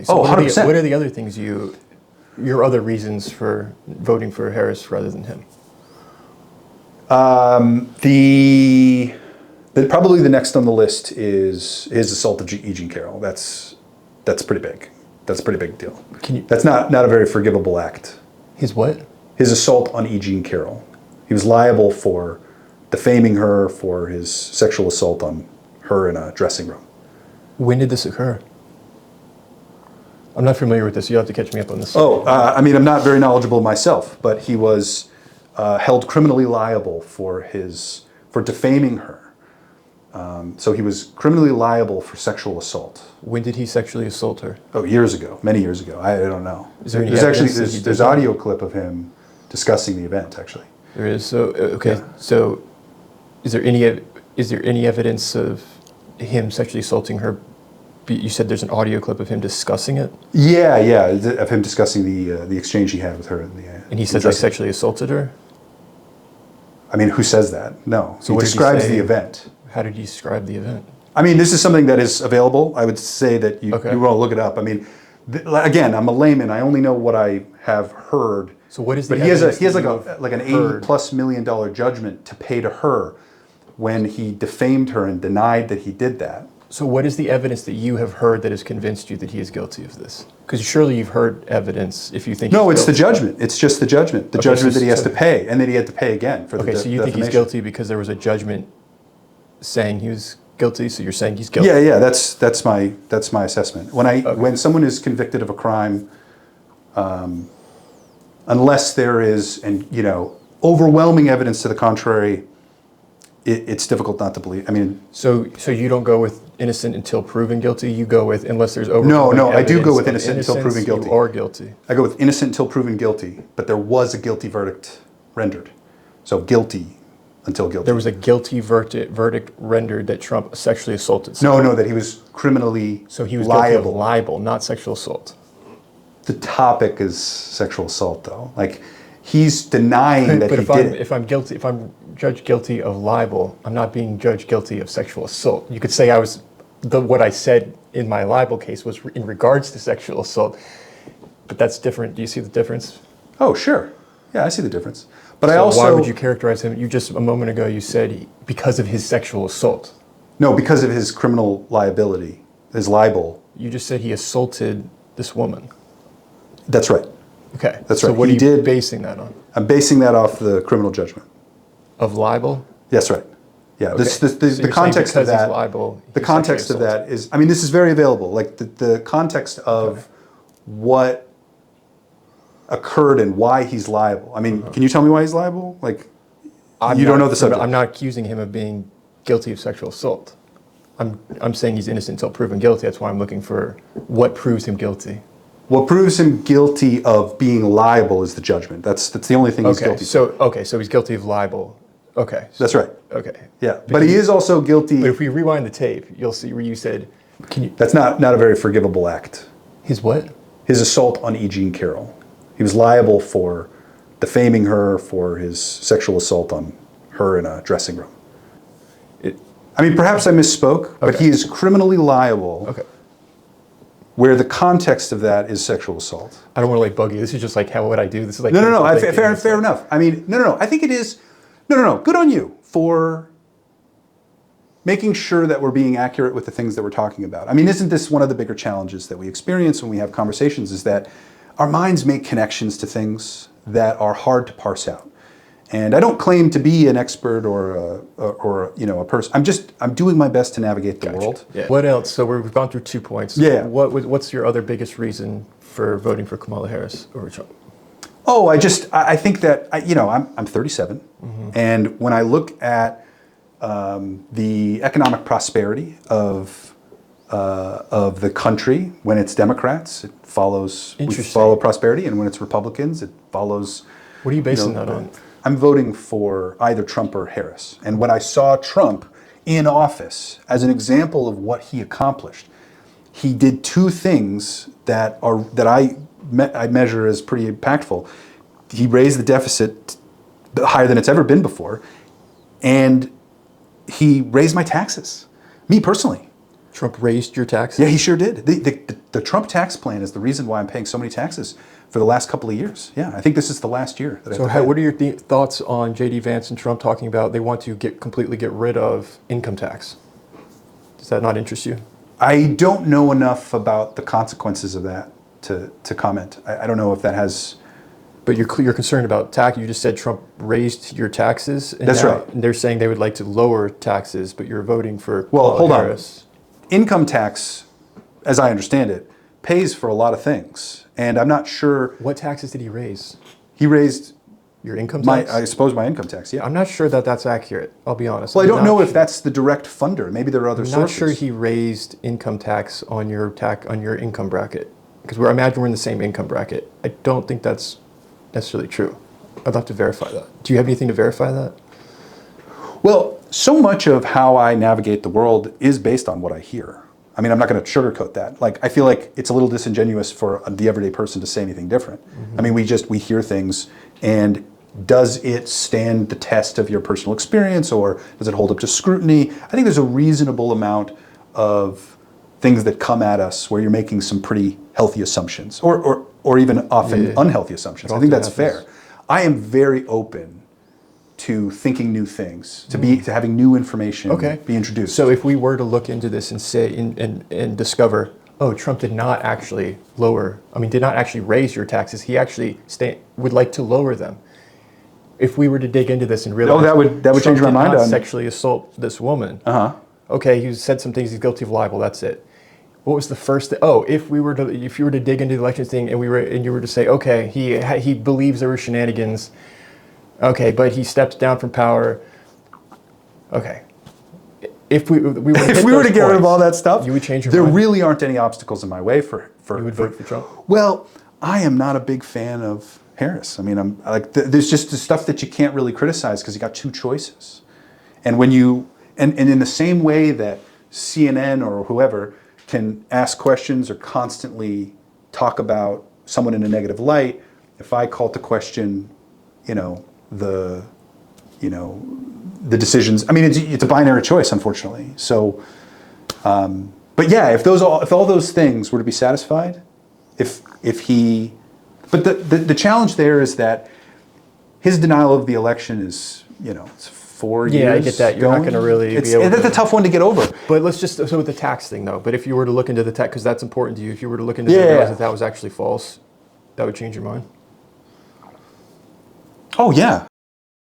things. So 100%. What are the other things your other reasons for voting for Harris rather than him? Probably the next on the list is his assault of E. Jean Carroll. That's pretty big. That's a pretty big deal. That's not a very forgivable act. His what? His assault on E. Jean Carroll. He was liable for defaming her for his sexual assault on her in a dressing room. When did this occur? I'm not familiar with this. You have to catch me up on this. I'm not very knowledgeable myself, but he was held criminally liable for defaming her. So he was criminally liable for sexual assault. When did he sexually assault her? Oh, years ago, many years ago. I don't know. Is there any evidence that he did there's that? audio clip of him discussing the event, actually. There is. So okay. Yeah. So is there any evidence of him sexually assaulting her? You said there's an audio clip of him discussing it. Yeah, of him discussing the exchange he had with her. And he says I sexually assaulted her. I mean, who says that? No. So he what describes did he say? the event. How did he describe the event? I mean, this is something that is available. I would say that you want to look it up. I mean, again, I'm a layman. I only know what I have heard. So what is the? But he has like an $80+ million judgment to pay to her when he defamed her and denied that he did that. So what is the evidence that you have heard that has convinced you that he is guilty of this? Because surely you've heard evidence if you think. No, it's the judgment. It's just the judgment. The judgment that he has to pay, and that he had to pay again for the Okay, so you think he's guilty because there was a judgment saying he was guilty, so you're saying he's guilty? Yeah, that's my assessment. When someone is convicted of a crime, unless there is overwhelming evidence to the contrary, it's difficult not to believe. I mean, so you don't go with innocent until proven guilty. You go with unless there's overwhelming no, I do evidence go with of innocent until proven guilty. You are guilty. I go with innocent until proven guilty, but there was a guilty verdict rendered, so guilty until guilty. There was a guilty verdict rendered that Trump sexually assaulted someone. No, that he was criminally So he was liable. guilty of libel, not sexual assault. The topic is sexual assault, though. Like, he's denying that he did it. If I'm judged guilty of libel, I'm not being judged guilty of sexual assault. You could say what I said in my libel case was in regards to sexual assault, but that's different. Do you see the difference? Oh, sure. Yeah, I see the difference. But Why would you characterize him? You just a moment ago you said because of his sexual assault. No, because of his criminal liability, his libel. You just said he assaulted this woman. That's right. Okay. That's so right. what are you basing that on? I'm basing that off the criminal judgment. Of libel? That's right. Yeah. Okay. The context of that. Libel, the context of that is. I mean, this is very available. Like the context of what occurred and why he's liable. I mean, can you tell me why he's liable? Like, you don't know the subject. I'm not accusing him of being guilty of sexual assault. I'm saying he's innocent until proven guilty. That's why I'm looking for what proves him guilty. What proves him guilty of being liable is the judgment. That's the only thing he's guilty of. So he's guilty of libel. Okay. That's right. Okay. Yeah, but he is also guilty. But if we rewind the tape, you'll see where you said, That's not a very forgivable act. His what? His assault on E. Jean Carroll. He was liable for defaming her for his sexual assault on her in a dressing room. I mean, perhaps I misspoke, but he is criminally liable. Okay. Where the context of that is sexual assault. I don't want to bug you. This is just like how would I do? This is like No. Fair enough. I mean, no. I think it is. No. Good on you for making sure that we're being accurate with the things that we're talking about. I mean, isn't this one of the bigger challenges that we experience when we have conversations? Is that our minds make connections to things that are hard to parse out. And I don't claim to be an expert or a person. I'm doing my best to navigate the world. Yeah. What else? So we've gone through 2 points. Yeah. What's your other biggest reason for voting for Kamala Harris over Trump? Oh, I think that I'm 37, and when I look at the economic prosperity of the country, when it's Democrats, it follows. We follow prosperity, and when it's Republicans, it follows. What are you basing that on? I'm voting for either Trump or Harris. And when I saw Trump in office as an example of what he accomplished, he did 2 things that I measure as pretty impactful. He raised the deficit higher than it's ever been before, and he raised my taxes, me personally. Trump raised your taxes? Yeah, he sure did. The Trump tax plan is the reason why I'm paying so many taxes for the last couple of years. Yeah, I think this is the last year that I So have to pay. what are your thoughts on J.D. Vance and Trump talking about they want to completely get rid of income tax? Does that not interest you? I don't know enough about the consequences of that to comment. I don't know if that has... But you're concerned about tax. You just said Trump raised your taxes. And That's now right. they're saying they would like to lower taxes, but you're voting for Well, hold Harris. on. Income tax, as I understand it, pays for a lot of things. And I'm not sure... What taxes did he raise? He raised... Your income tax? I suppose my income tax, yeah. I'm not sure that that's accurate. I'll be honest. Well, I don't I'm know not if that's the direct funder. Maybe there are other I'm sources. not sure he raised income tax on your income bracket. Because I imagine we're in the same income bracket. I don't think that's necessarily true. I'd have to verify that. Do you have anything to verify that? Well, so much of how I navigate the world is based on what I hear. I mean, I'm not going to sugarcoat that. Like, I feel like it's a little disingenuous for the everyday person to say anything different. Mm-hmm. I mean, we hear things, and does it stand the test of your personal experience, or does it hold up to scrutiny? I think there's a reasonable amount of things that come at us where you're making some pretty healthy assumptions, or even often unhealthy assumptions. I think that's fair. I am very open to thinking new things, to having new information be introduced. So if we were to look into this and say and discover, oh, Trump did not actually raise your taxes. He actually would like to lower them. If we were to dig into this and realize, that would change my mind on sexually assault this woman. Okay, he said some things. He's guilty of libel. That's it. What was the first? If you were to dig into the election thing and you were to say, okay, he believes there were shenanigans. Okay, but he stepped down from power. Okay, if we were to get rid of all that stuff, you would change your mind. There mind? really aren't any obstacles in my way for. You would vote for Trump? Well, I am not a big fan of Harris. I mean, I'm like there's just the stuff that you can't really criticize because you got two choices, and when you and in the same way that CNN or whoever can ask questions or constantly talk about someone in a negative light, if I call to question, the decisions. I mean, it's a binary choice, unfortunately. So, but yeah, if all those things were to be satisfied, but the challenge there is that his denial of the election is, it's 4 years. Yeah, I get that. You're not going to really be able to. That's a tough one to get over. But let's just, so with the tax thing though, but if you were to look into the tax, because that's important to you, if you were to look into that was actually false, that would change your mind? Oh yeah.